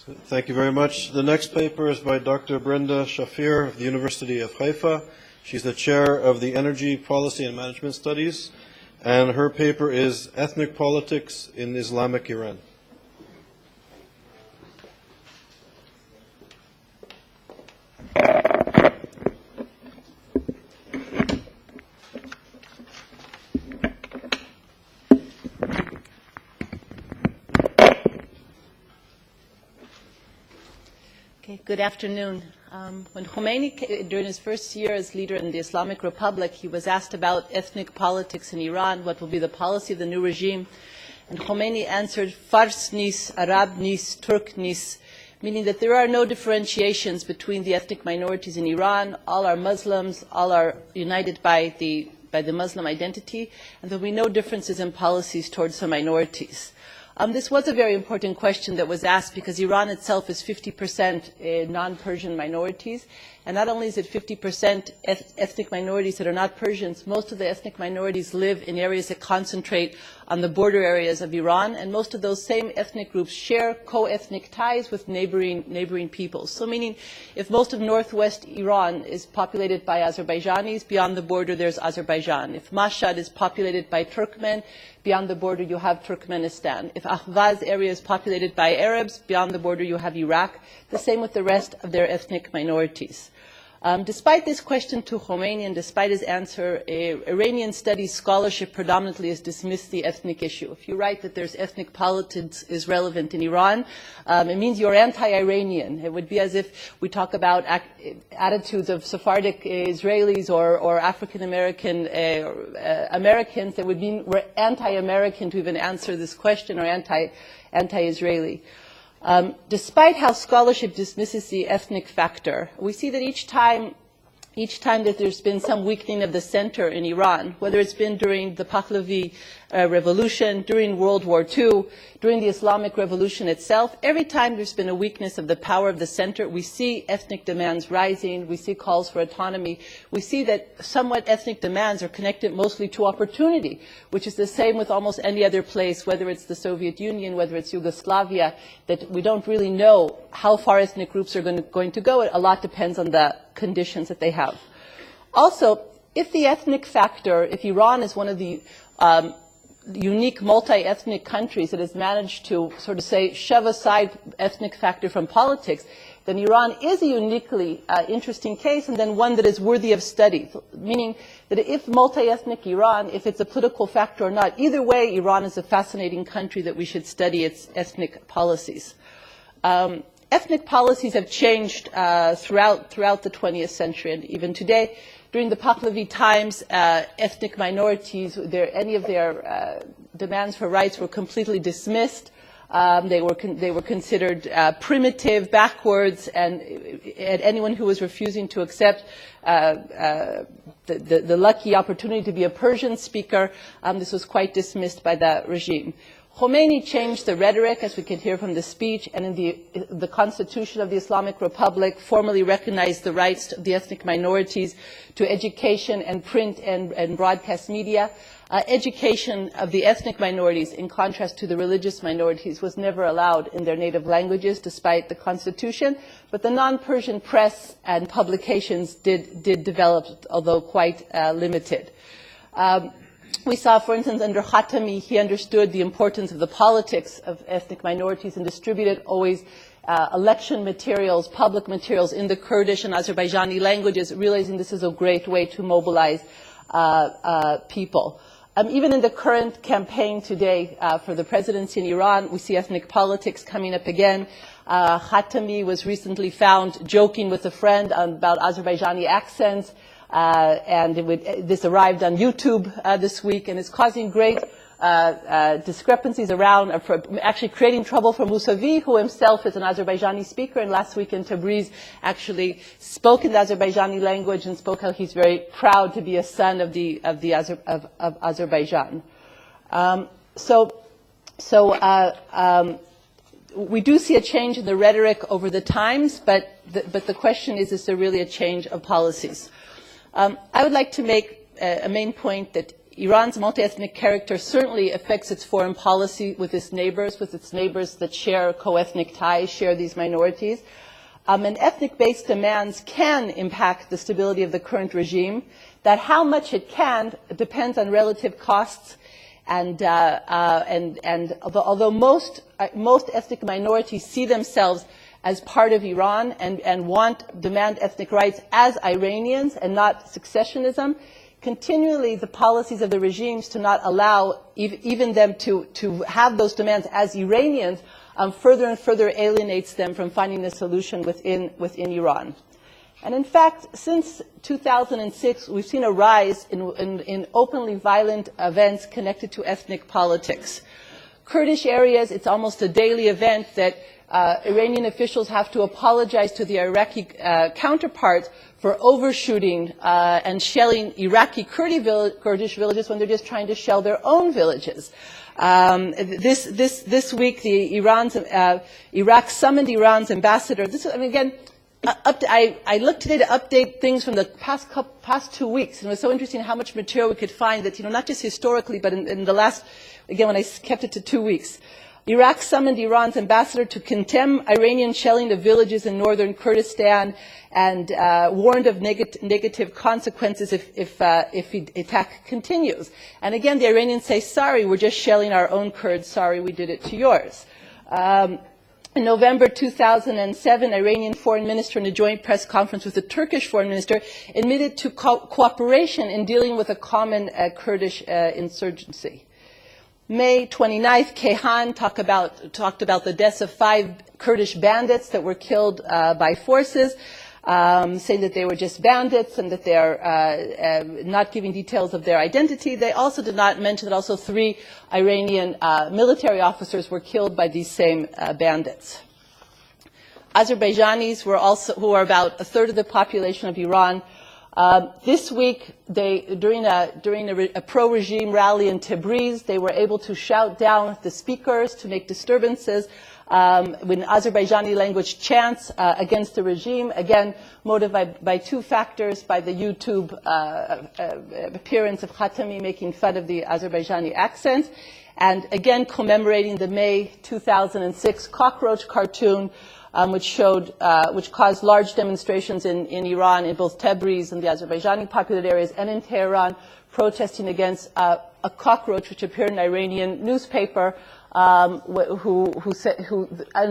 So, thank you very much. The next paper is by Dr. Brenda Shafir of the University of Haifa. She's the chair of the Energy Policy and Management Studies, and her paper is Ethnic Politics in Islamic Iran. Good afternoon. When Khomeini, during his first year as leader in the Islamic Republic, he was asked about ethnic politics in Iran, what will be the policy of the new regime, and Khomeini answered, Fars nis, Arab nis, Turk nis, meaning that there are no differentiations between the ethnic minorities in Iran. All are Muslims, all are united by the Muslim identity, and there will be no differences in policies towards the minorities. This was a very important question that was asked because Iran itself is 50% non-Persian minorities. And not only is it 50% ethnic minorities that are not Persians, most of the ethnic minorities live in areas that concentrate on the border areas of Iran. And most of those same ethnic groups share co-ethnic ties with neighboring peoples. So meaning if most of northwest Iran is populated by Azerbaijanis, beyond the border there's Azerbaijan. If Mashhad is populated by Turkmen, beyond the border you have Turkmenistan. If Ahvaz area is populated by Arabs, beyond the border you have Iraq. The same with the rest of their ethnic minorities. Despite this question to Khomeini and despite his answer, Iranian studies scholarship predominantly has dismissed the ethnic issue. If you write that there's ethnic politics is relevant in Iran, it means you're anti-Iranian. It would be as if we talk about attitudes of Sephardic Israelis or African-American Americans. That would mean we're anti-American to even answer this question, or anti-Israeli. Despite how scholarship dismisses the ethnic factor, we see that each time that there's been some weakening of the center in Iran, whether it's been during the Pahlavi revolution, during World War II, during the Islamic Revolution itself, every time there's been a weakness of the power of the center, we see ethnic demands rising, we see calls for autonomy, we see that somewhat ethnic demands are connected mostly to opportunity, which is the same with almost any other place, whether it's the Soviet Union, whether it's Yugoslavia, that we don't really know how far ethnic groups are going to go. A lot depends on the conditions that they have. Also, if the ethnic factor, if Iran is one of the unique multi-ethnic countries that has managed to sort of say shove aside ethnic factor from politics, then Iran is a uniquely interesting case, and then one that is worthy of study. Meaning that if multi-ethnic Iran, if it's a political factor or not, either way Iran is a fascinating country that we should study its ethnic policies. Ethnic policies have changed throughout the 20th century, and even today. During the Pahlavi times, ethnic minorities, any of their demands for rights were completely dismissed. They were considered primitive, backwards, and anyone who was refusing to accept the lucky opportunity to be a Persian speaker, this was quite dismissed by the regime. Khomeini changed the rhetoric, as we can hear from the speech, and in the Constitution of the Islamic Republic formally recognized the rights of the ethnic minorities to education and print and broadcast media. Education of the ethnic minorities, in contrast to the religious minorities, was never allowed in their native languages, despite the Constitution. But the non-Persian press and publications did develop, although quite limited. We saw, for instance, under Khatami, he understood the importance of the politics of ethnic minorities and distributed always election materials, public materials in the Kurdish and Azerbaijani languages, realizing this is a great way to mobilize people. Even in the current campaign today for the presidency in Iran, we see ethnic politics coming up again. Khatami was recently found joking with a friend about Azerbaijani accents. And this arrived on YouTube this week, and is causing great discrepancies around, actually creating trouble for Mousavi, who himself is an Azerbaijani speaker, and last week in Tabriz actually spoke in the Azerbaijani language and spoke how he's very proud to be a son of Azerbaijan. We do see a change in the rhetoric over the times, but the question is there really a change of policies? I would like to make a main point that Iran's multi-ethnic character certainly affects its foreign policy with its neighbors that share co-ethnic ties, share these minorities. And ethnic-based demands can impact the stability of the current regime. That how much it can depends on relative costs. And although most ethnic minorities see themselves as part of Iran and demand ethnic rights as Iranians and not successionism, continually the policies of the regimes to not allow even them to have those demands as Iranians further and further alienates them from finding a solution within Iran. And in fact, since 2006, we've seen a rise in openly violent events connected to ethnic politics. Kurdish areas, it's almost a daily event that Iranian officials have to apologize to the Iraqi counterparts for overshooting and shelling Iraqi Kurdish villages when they're just trying to shell their own villages. This week, Iraq summoned Iran's ambassador. I looked today to update things from the past 2 weeks, and it was so interesting how much material we could find that, not just historically, but in the last, again, when I kept it to 2 weeks. Iraq summoned Iran's ambassador to condemn Iranian shelling of villages in northern Kurdistan and warned of negative consequences if the attack continues. And again, the Iranians say, sorry, we're just shelling our own Kurds. Sorry, we did it to yours. In November 2007, Iranian foreign minister in a joint press conference with the Turkish foreign minister admitted to cooperation in dealing with a common Kurdish insurgency. May 29th, Kehan talked about the deaths of 5 Kurdish bandits that were killed by forces, saying that they were just bandits and that they are not giving details of their identity. They also did not mention that also 3 Iranian military officers were killed by these same bandits. Azerbaijanis who are about a third of the population of Iran. This week, during a pro-regime rally in Tabriz, they were able to shout down the speakers to make disturbances with Azerbaijani language chants against the regime, again motivated by 2 factors, by the YouTube appearance of Khatami making fun of the Azerbaijani accent, and again commemorating the May 2006 cockroach cartoon, which caused large demonstrations in Iran, in both Tabriz and the Azerbaijani populated areas, and in Tehran, protesting against a cockroach which appeared in an Iranian newspaper, and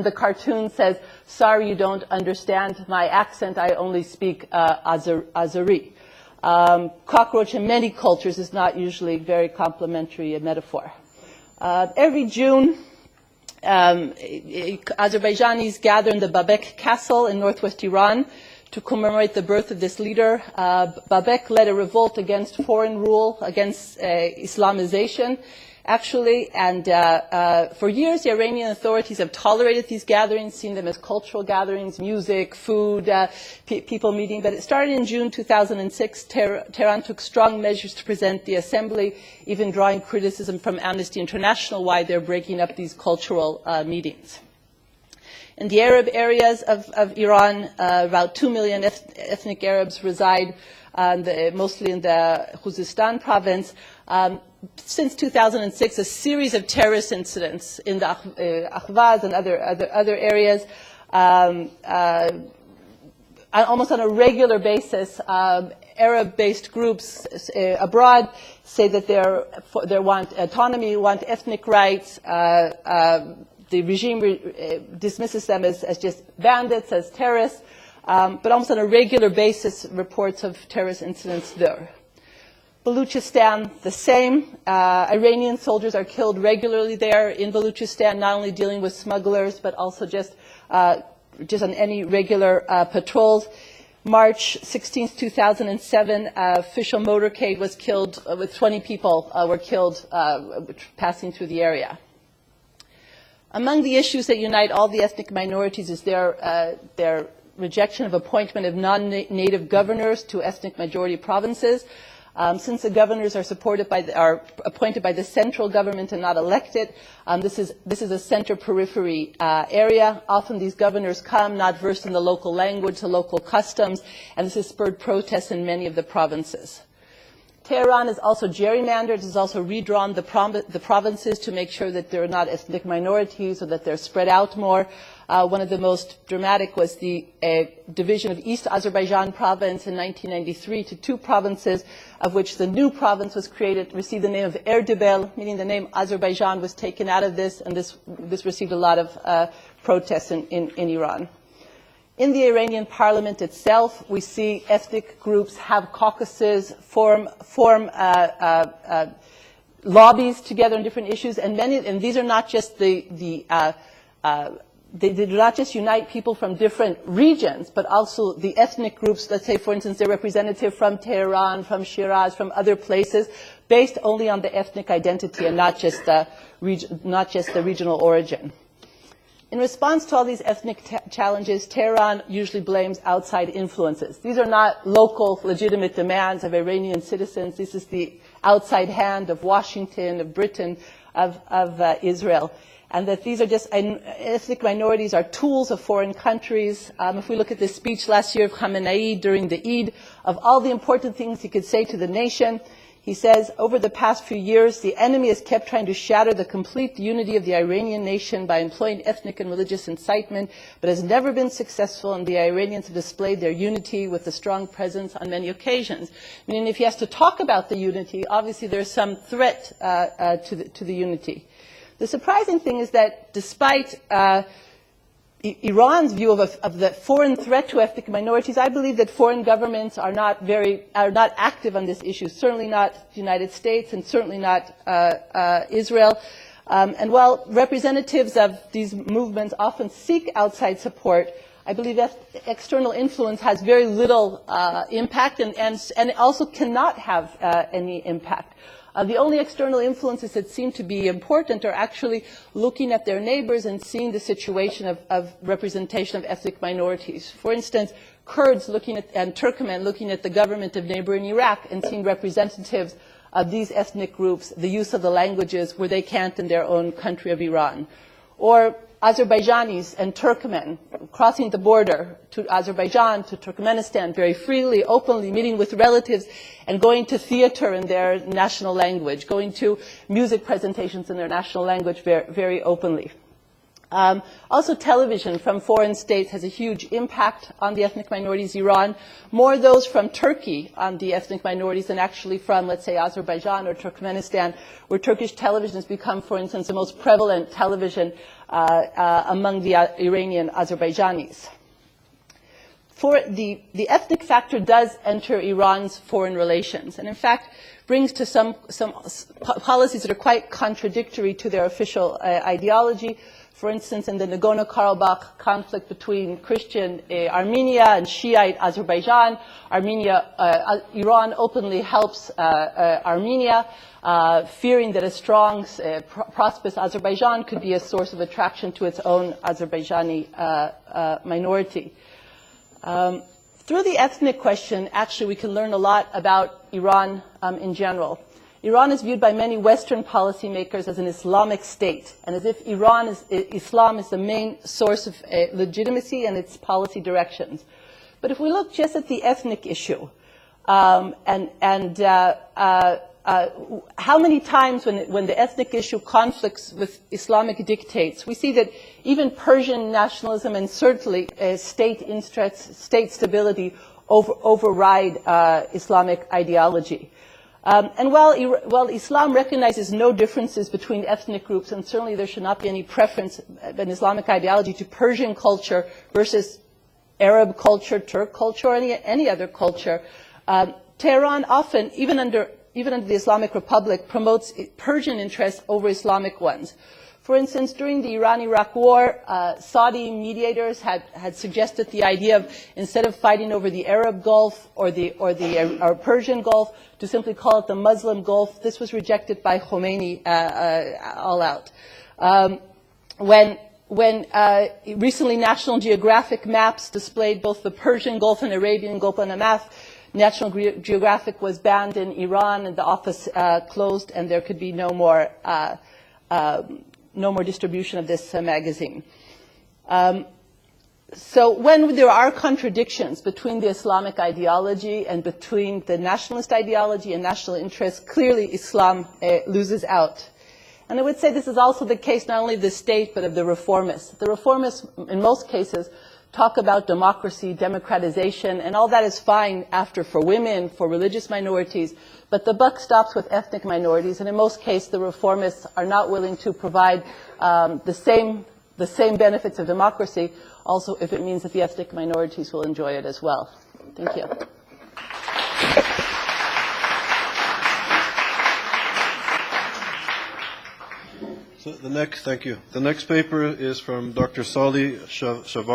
the cartoon says, "Sorry, you don't understand my accent. I only speak Azeri." Cockroach in many cultures is not usually very complimentary a metaphor. Every June, Azerbaijanis gather in the Babek Castle in northwest Iran to commemorate the birth of this leader. Babek led a revolt against foreign rule, against Islamization, actually, and for years the Iranian authorities have tolerated these gatherings, seen them as cultural gatherings, music, food, people meeting. But it started in June 2006. Tehran took strong measures to present the assembly, even drawing criticism from Amnesty International why they're breaking up these cultural meetings. In the Arab areas of Iran, about 2 million ethnic Arabs reside, mostly in the Khuzestan province. Since 2006, a series of terrorist incidents in the Ahvaz and other areas, almost on a regular basis. Arab-based groups abroad say that they want autonomy, want ethnic rights. The regime dismisses them as just bandits, as terrorists, but almost on a regular basis, reports of terrorist incidents there. Baluchistan, the same. Iranian soldiers are killed regularly there in Baluchistan, not only dealing with smugglers, but also just on any regular patrols. March 16, 2007, official motorcade was killed, with 20 people were killed passing through the area. Among the issues that unite all the ethnic minorities is their rejection of appointment of non-native governors to ethnic majority provinces. Since the governors are appointed by the central government and not elected, this is a center-periphery area. Often these governors come not versed in the local language, the local customs, and this has spurred protests in many of the provinces. Tehran is also gerrymandered, has also redrawn the provinces to make sure that there are not ethnic minorities or that they're spread out more. One of the most dramatic was the division of East Azerbaijan province in 1993 to two provinces, of which the new province was created, received the name of Erdebel, meaning the name Azerbaijan was taken out of this, and this received a lot of protests in Iran. In the Iranian parliament itself, we see ethnic groups have caucuses, form lobbies together on different issues, and these are not just they do not just unite people from different regions, but also the ethnic groups. Let's say, for instance, they're representative from Tehran, from Shiraz, from other places, based only on the ethnic identity and not just the regional origin. In response to all these ethnic challenges, Tehran usually blames outside influences. These are not local, legitimate demands of Iranian citizens. This is the outside hand of Washington, of Britain, of Israel. And that these are just ethnic minorities are tools of foreign countries. If we look at the speech last year of Khamenei during the Eid, of all the important things he could say to the nation, he says, over the past few years, the enemy has kept trying to shatter the complete unity of the Iranian nation by employing ethnic and religious incitement, but has never been successful, and the Iranians have displayed their unity with a strong presence on many occasions. Meaning if he has to talk about the unity, obviously there's some threat to the unity. The surprising thing is that despite Iran's view of the foreign threat to ethnic minorities, I believe that foreign governments are not active on this issue. Certainly not the United States, and certainly not Israel. And while representatives of these movements often seek outside support, I believe that external influence has very little impact, and it also cannot have any impact. The only external influences that seem to be important are actually looking at their neighbors and seeing the situation of representation of ethnic minorities. For instance, Kurds and Turkmen looking at the government of neighboring Iraq and seeing representatives of these ethnic groups, the use of the languages where they can't in their own country of Iran. Or Azerbaijanis and Turkmen crossing the border to Azerbaijan, to Turkmenistan very freely, openly, meeting with relatives and going to theater in their national language, going to music presentations in their national language very openly. Also, television from foreign states has a huge impact on the ethnic minorities in Iran, more those from Turkey on the ethnic minorities than actually from, let's say, Azerbaijan or Turkmenistan, where Turkish television has become, for instance, the most prevalent television among the Iranian Azerbaijanis. For the ethnic factor does enter Iran's foreign relations, and in fact brings to some policies that are quite contradictory to their official ideology. For instance, in the Nagorno-Karabakh conflict between Christian Armenia and Shiite Azerbaijan, Iran openly helps Armenia, fearing that a strong, prosperous Azerbaijan could be a source of attraction to its own Azerbaijani minority. Through the ethnic question, actually, we can learn a lot about Iran in general. Iran is viewed by many Western policymakers as an Islamic state, and as if Islam is the main source of legitimacy and its policy directions. But if we look just at the ethnic issue, how many times when the ethnic issue conflicts with Islamic dictates, we see that even Persian nationalism and certainly state interests, state stability override Islamic ideology. And while Islam recognizes no differences between ethnic groups, and certainly there should not be any preference in Islamic ideology to Persian culture versus Arab culture, Turk culture, or any other culture, Tehran often, even under the Islamic Republic, promotes Persian interests over Islamic ones. For instance, during the Iran-Iraq war, Saudi mediators had suggested the idea of, instead of fighting over the Arab Gulf or Persian Gulf, to simply call it the Muslim Gulf. This was rejected by Khomeini all out. When recently National Geographic maps displayed both the Persian Gulf and Arabian Gulf on a map, National Geographic was banned in Iran and the office closed, and there could be no more distribution of this magazine. So when there are contradictions between the Islamic ideology and between the nationalist ideology and national interests, clearly Islam loses out. And I would say this is also the case not only of the state but of the reformists. The reformists, in most cases, talk about democracy, democratization, and all that is fine after for women, for religious minorities, but the buck stops with ethnic minorities, and in most cases the reformists are not willing to provide the same benefits of democracy, also if it means that the ethnic minorities will enjoy it as well. Thank you. So thank you. The next paper is from Dr. Salih Shavar.